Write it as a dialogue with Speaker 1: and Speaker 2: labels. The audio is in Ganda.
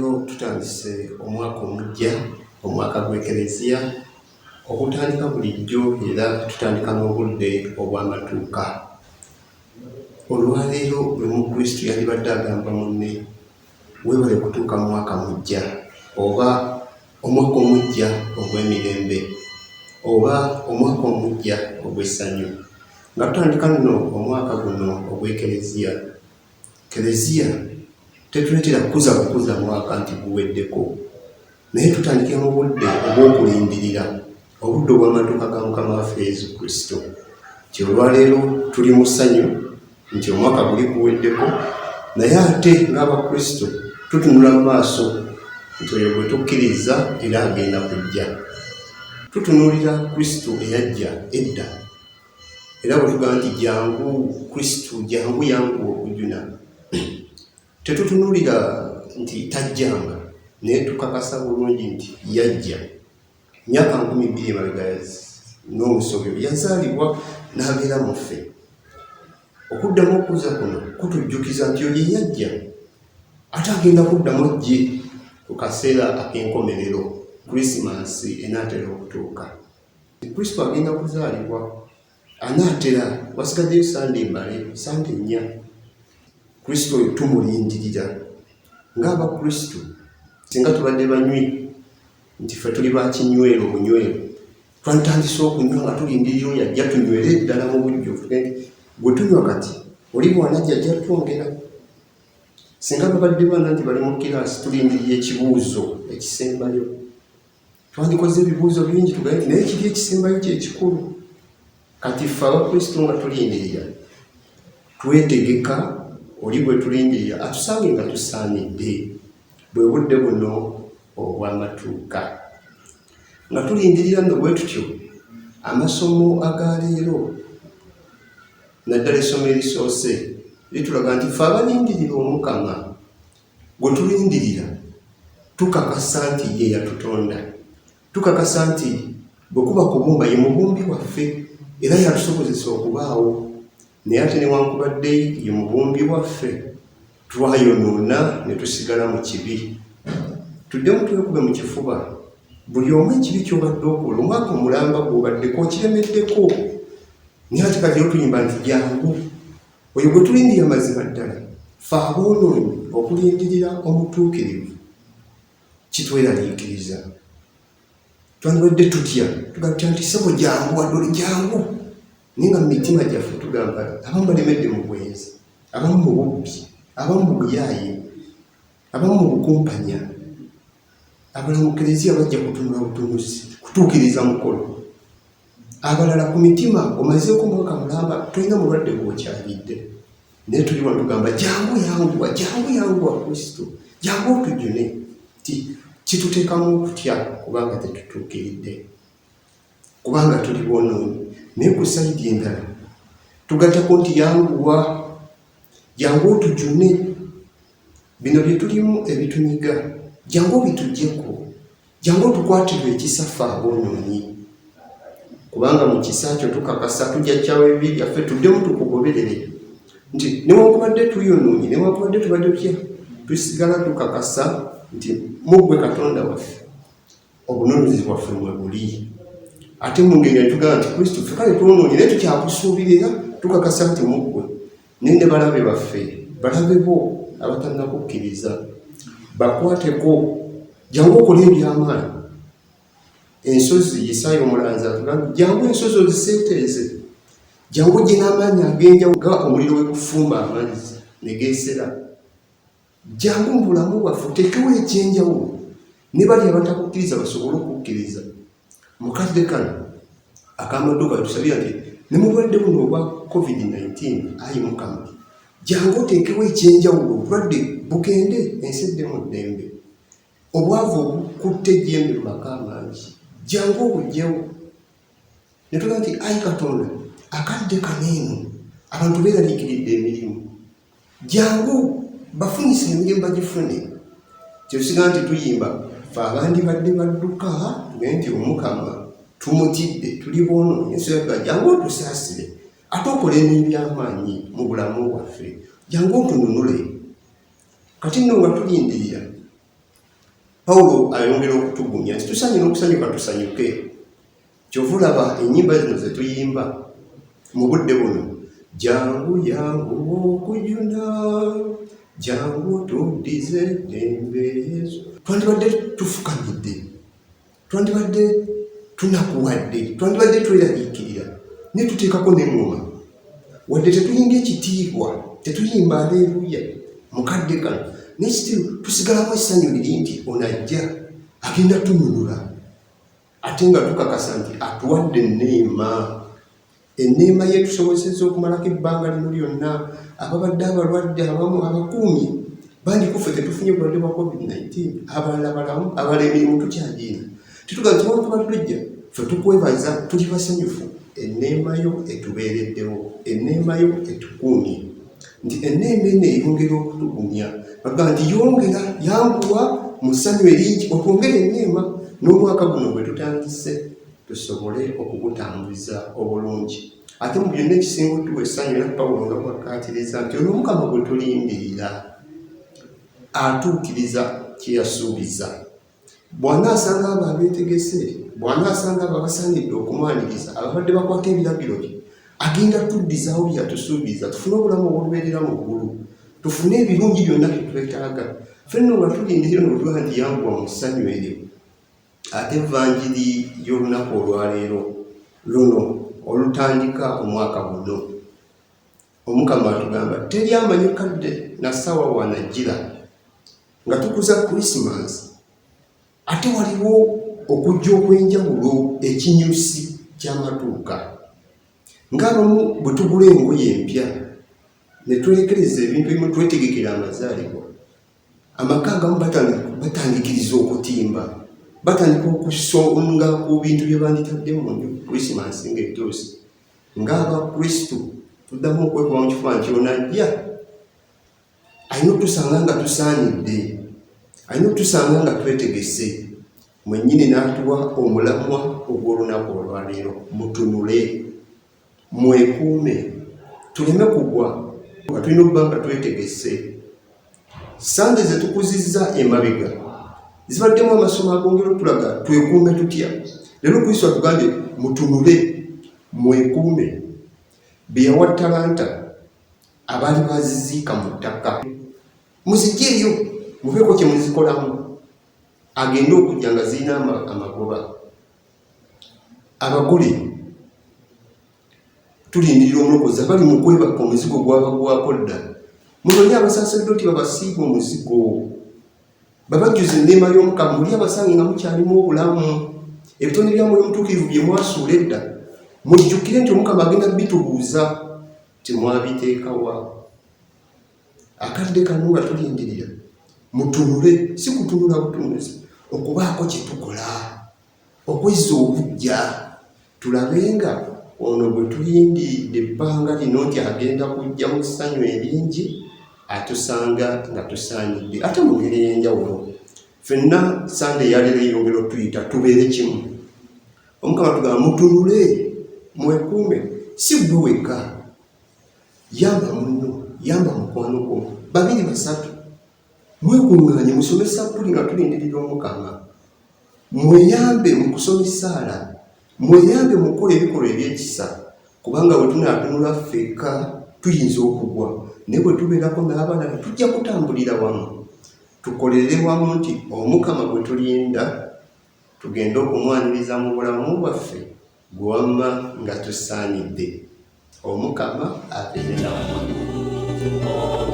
Speaker 1: Leero tutandise omwaka omujja, omwaka gw'Eklezia, okutandika bulijjo era tutandika n'obudde obw'amatuuka. Olwaleero buli mukristo yandibadde agamba munne weebale kutuuka mu mwaka mujja, oba omwaka omujja ogw'emirembe, oba omwaka omujja ogw'essanyu. Nga tutandika nno omwaka guno ogw'Eklezia. Eklezia tetuleetera kukuza mwaka nti guweddeko, naye tutandike mu budde obw'okulindirira, obudde obw'amatuuka ga Mukama waffe Yesu Kristo. Nti olwaleero tuli mu ssanyu nti omwaka guli guweddeko, naye ate ng'Abakristo tutunula mu maaso nti oyo gwe tukkiriza era agenda kujja. Tutunuulira Kristo eyajja edda, era bwe tugamba nti jangu Kristo, jangu yanguwa okujuna, tetutunuulira nti tajjanga, naye tukakasa bulungi nti yajja. Myaka 2000 emabega n'omusobyo yazaalibwa n'abeera mu ffe. Okuddamu okuza kuno kutujjukiza nti oyo yajja, ate agenda kuddamu ajje ku kaseera ak'enkomerero, Krisimansi enaatera okutuuka. Kristo agenda kuzaalibwa, anaatera wasigaddeyo Sande mbale, Sande 4. Kristo oyo tumulindirira ng'Abakristo. Singa tubadde banywi nti ffe tuli bakinywero bunywero, twatandise okunywa nga tulindirira oyo ajja tunywere ddala mu bujjuvu. Gwe tunywa kati oli bw'anajja ajja twongera. Singa babadde baana nti bali mu kiraasi tulindirira ekibuuzo ekisembayo, twandikoze ebibuuzo bingi tugaye nti naye kiri ekisembayo kyekikulu. Kati ffe Abakristo nga tulindirira, twetegeka oli bwe tulindirira atusange nga tusaanidde, bwe budde buno obw'amatuuka. Nga tulindirira nno bwe tutyo, amasomo aga leero naddala essomo erisoose litulaga nti ffe abalindirira Omukama, gwe tulindirira tukakasa nti ye yatutonda, tukakasa nti bwe kuba kubumba ye mubumbi waffe era yatusobozesa okubaawo. Naye ate newankubadde ye mubumbi waffe, twayonoona ne tusigala mu kibi. Tuddemu twekube mu kifuba, buli omu ekibi ky'obadde okola, omwaka omulamba gw'obaddeko okiremeddeko. Naye ate kati tuyimba nti jangu oyo gwe tulindirira mazima ddala. Ffe aboonoonyi okulindirira omutuukirivu kitweraliikiriza. Twandibadde tutya, tugamba nti ssebo jangu, wadde jangu, naye nga mu mitima gyaffe tugamba abamu balemedde mu bwenzi, abamu mu bubbi, abamu mu buyaaye, abamu mu bukumpanya, abalala mu Klezia bajja kutunula butunuzi, kutuukiriza mukolo. Abalala ku mitima omazeeko mwaka mulamba, tulina mulwadde gw'okyalidde, naye tuli wano tugamba jangu yanguwa, jangu yanguwa Kristo, jangu otujune. Kituteekamu okutya kubanga tetutuukiridde, kubanga tuli boonoonyi. Naye ku sayidi endala tugattako nti yanguwa, jangu otujune. Bino bye tulimu ebitunyiga, jangu obitugyeko, jangu otukwatirwe ekisa ffe aboonoonyi. Kubanga mu kisa kyo tukakasa tujja kyawa ebibi byaffe, tuddemu tukugoberere nti newankubadde tuyonoonye, newankubadde tubadde tutya, tusigala tukakasa nti muggwe Katonda waffe obunoonyezi bwaffe mwe buli. Ate mu ngeri netugamba nti Kristo ffe kale twonoonye naye tukyakusuubirira, tukakasa nti muggwe. Naye ne balabe baffe, balabe bo abatannakukkiriza, bakwateko, jangu okole eby'amaanyi. Ensozi, Yesaya omulanzi atugamba jangu ensozi oziseeteeze, jangu ojje n'amaanyi ag'enjawulo nga omuliro we gufumba amazzi ne geesera. Jangu mu bulamu bwaffe oteekewo ekyenjawulo ne bali abatakukkiriza basobole okukkiriza. Mu kadde kano ak'amaduuka tusabira nti ne mu bulwadde buno obwa COVID-19, ayi Mukama, jangu oteekewo ekyenjawulo, obulwadde bugende, ensi eddemu ddembe. Obwavu obukutte ejjembe mu maka amangi, jangu obugyewo. Ne tugamba nti ayi Katonda, akadde kaneeno abantu beeraliikiridde emirimu, jangu bafunise emirimu bagifune. Kyetusigala nti tuyimba ffe abandi badde badduka tugaye nti Omukama tumutidde, tuli boonoonyi, ensoga jangu otusaasire, ate okole n'ebyamaanyi mu bulamu bwaffe, jangu otununule. Kati nno nga tulindirira Paulo ayongera okutugumya nti tusaanye n'okusanyuka tusanyuke. Kyova olaba ennyimba zino ze tuyimba mu budde buno, jangu yangu okujuna, jangu tuddize eddembe Yesu. Twandibadde tufukamidde, twandibadde tunakuwadde, twandibadde tweraliikirira ne tuteekako n'eŋŋoma, wadde tetuyinga ekitiibwa, tetuyimba aleluya mukadde kano, nekitiibwa tusigalamu essanyu liri nti onajja agenda tununula, ate nga tukakasa nti atuwadde enneema ye tusobozesezza okumalako ebbanga lino lyonna. Ababadde abalwadde abamu abakuumi bandikufe tetufunye bulwadde bwa COVID-19, abalala balamu, abala emirimu tukyagina. Tituga nti wakuba tujja ffe tukwebaza, tuli basanyufu. Enneema yo etubeereddewo, enneema yo etukuumye, nti enneema eno eyongera okutugumya. Baga nti yongera yanguwa mu ssanyu eringi otwongere enneema, n'omwaka guno bwe tutandise tusobole okugutambuza obulungi. Ate mu byonna ekisinga otuwa essanyu era Pawulo nga bwakkaatiriza nti ono Mukama gwe tulindirira atuukiriza kye yasuubiza. Bw'anaasanga abo abeetegese, bw'anaasanga abo abasaanidde okumwaniriza, ababadde bakwata ebiragiro bye, agenda tuddizaawo bye yatusuubiza, tufune obulamu obulubeerera mu ggulu, tufune ebirungi byonna bye twetaaga. Ffenno nga tulindirira n'otuga nti yanguwa mu ssanyu eryo. Ate evanjiri y'olunaku olwaleero luno olutandika omwaka guno, Omukama atugamba teri amanyi kadde na ssaawa wanajjira nga tukuza Krismasi. Ate waliwo okujja okw'enjawulo ekinyusi ky'amatuuka. Ng'abamu bwe tugula engoye empya ne twerekereza ebintu ebimu twetegekera amazaalibwa, amaka agamu batandikiriza okutimba, batandika okusonga ku bintu bye banditadde mu nju Krismasi ng'etuuse. Ng'Abakristu tuddamu okwekuba mu kifaananyi ky'onajja, alina otusanga nga tusaanidde, alina otusanga nga twetegese. Mwennyini n'atuwa omulamwa ogw'olunaku olwaleero, mutunule, mwekuume, tuleme kugwa nga tulina okuba nga twetegese. Sande ze tukuzizza emabega zibaddemu amasomo agongera otulaga twekuume tutya. Leero Kristo atugambye mutunule, mwekuume. Be yawa ttalanta abaali baziziika mu ttaka, muzigyeeyo mubeeko kye muzikolamu. Agenda okujja nga zirina amagoba. Abagole tulindirira omulokozi abali mu kwebaka omuzigo gwabagwako dda. Munonye abasaaseredoti babasiiga omuzigo, babajjuza enneema y'Omukama, muli abasange nga mukyalimu obulamu, ebitone bya Mwoyo Mutuukirivu bye mwasuula edda, mujjukire nti Omukama agenda bitubuuza temwabiteekawa. Akadde kano nga tulindirira, mutunule, si kutunula butunuzi, okubaako kye tukola, okwezza obujja, tulabe nga ono bwe tulindiridde ebbanga lino nti agenda kujja mu ssanyu eringi, atusanga nga tusaanidde. Ate mu ngeri ey'enjawulo, ffenna Sande eyaleero eyongera otuyita tubeere kimu. Omukama tugamba mutunule, mwekuume, si gwe wekka, yamba munno, yamba mukwano gwo, babiri basatu, mwekuŋŋaanye musome Sabbuli nga tulindirira Omukama, mweyambe mu kusoma essaala, mweyambe mu kukola ebikolwa ebyekisa, kubanga bwe tunaatunula ffekka tuyinza okugwa, naye bwe tubeerako n'abalala tujja kutambulira wamu, tukolere wamu nti Omukama gwe tulinda tugende okumwaniriza mu bulamu bwaffe gwe wamma nga tusaanidde. Omukama abeere nammwe.